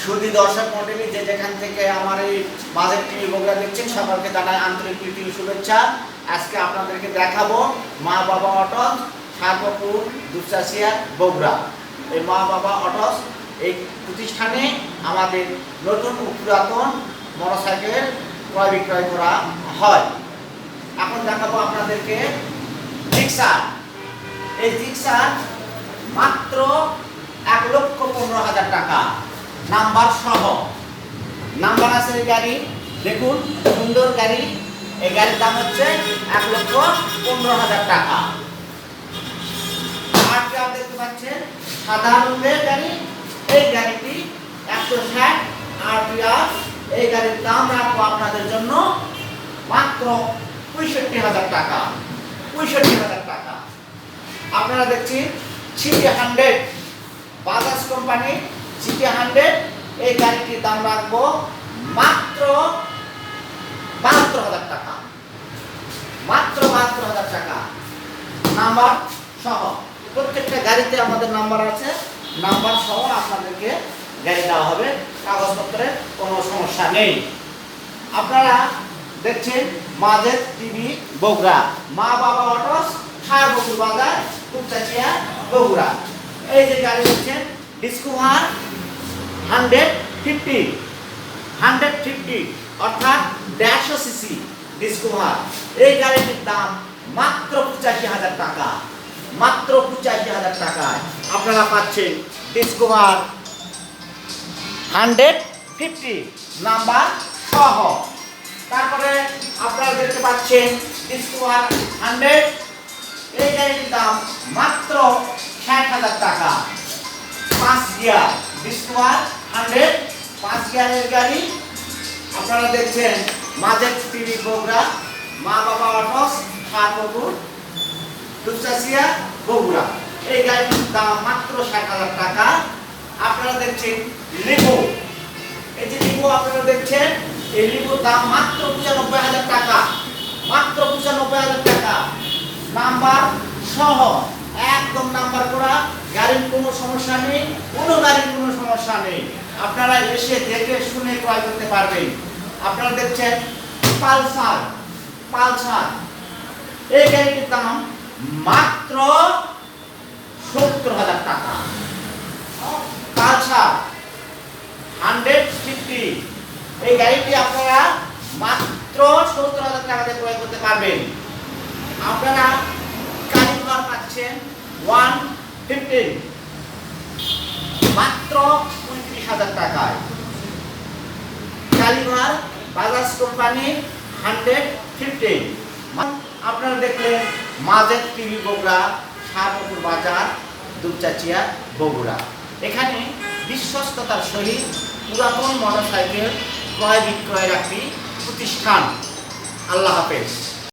সুধী দর্শক মণ্ডলী যে যেখান থেকে আমার এই বাজেট টিভি বগুড়া দেখছেন সকলকে জানাই আন্তরিক প্রীতি শুভেচ্ছা। আজকে আপনাদেরকে দেখাবো মা বাবা অটোস সার্বপুর দুপচাচিয়া বগুড়া। এই মা বাবা অটোস এই প্রতিষ্ঠানে আমাদের নতুন ও পুরাতন মোটরসাইকেল ক্রয় বিক্রয় করা হয়। এখন দেখাবো আপনাদেরকে জিক্সার। এই জিক্সার মাত্র ১,১৫,০০০ টাকা, নাম্বার সহ। নাম্বার আছে এই গাড়ি, দেখুন সুন্দর গাড়ি। এই গাড়ির দাম হচ্ছে ১,১৫,০০০ টাকা। আর দেখতে পাচ্ছেন সাদা রঙের গাড়ি। এই গাড়িটি ১৬০ RTR। এই গাড়ির দাম রাখবো আপনাদের জন্য মাত্র ৬৫,০০০ টাকা। ৬৫,০০০ টাকা। আপনারা দেখছি সিটি 100 বাজাজ কোম্পানি সিটি 100। এই গাড়িটির দাম রাখবো মাত্র ৭২,০০০ টাকা। মাত্র ৭২,০০০ টাকা, নাম্বার সহ। প্রত্যেকটা গাড়িতে আমাদের নাম্বার আছে, নাম্বার সহ আপনাদেরকে গাড়ি দেওয়া হবে, কাগজপত্রের কোনো সমস্যা নেই। আপনারা দেখছেন বাজেট টিভি বগুড়া, মা বাবা অটোস সার্বপুর বাজার দুপচাচিয়া বগুড়া। এই যে গাড়ি দেখছেন ডিসকভার 150 অর্থাৎ 150 সিসি ডিসকভার। এই গাড়িটির দাম মাত্র ৮৫,০০০ টাকা। মাত্র ৮৫,০০০ টাকায় আপনারা পাচ্ছেন ডিসকভার 150 নাম্বার সহ। তারপরে আপনারা দেখতে পাচ্ছেন ডিসকভার 100। এই গাড়িটির দাম মাত্র ৬০,০০০ টাকা। 5 গিয়ার ডিসকভার 100, 5 গিয়ারের গাড়ি। আপনারা দেখছেন বাজেট টিভি বগুড়া, মা বাবা অটোস সার্বপুর দুপচাচিয়া বগুড়া। এই গাড়িটির দাম মাত্র ৬০,০০০ টাকা। আপনারা দেখছেন লিভো। এই যে লিভো আপনারা দেখছেন, এই লিভোর দাম মাত্র ৯৫,০০০ টাকা। মাত্র ৯৫,০০০ টাকা, নাম্বার সহ। একদম নাম্বার করা, গাড়ির কোনো সমস্যা নেই, কোনো গাড়ির কোনো সমস্যা নেই। আপনারা এসে দেখে শুনে ক্রয় করতে পারবেন। আপনারা দেখছেন পালসার। এই গাড়িটির দাম মাত্র ৭০,০০০ টাকা। পালসার 150। এই গাড়িটি আপনারা মাত্র ৭০,০০০ টাকাতে ক্রয় করতে পারবেন। আপনারা কালীঘর পাচ্ছেন 115 মাত্র ৩৫,০০০ টাকায়। কালীঘর বাজাজ কোম্পানি 150। আপনারা দেখলেন বাজেট টিভি বগুড়া, সার্বপুর বাজার দুপচাচিয়া বগুড়া। এখানে বিশ্বস্ততার সহিত পুরাতন মোটরসাইকেল ক্রয় বিক্রয়ের একটি প্রতিষ্ঠান। আল্লাহ হাফেজ।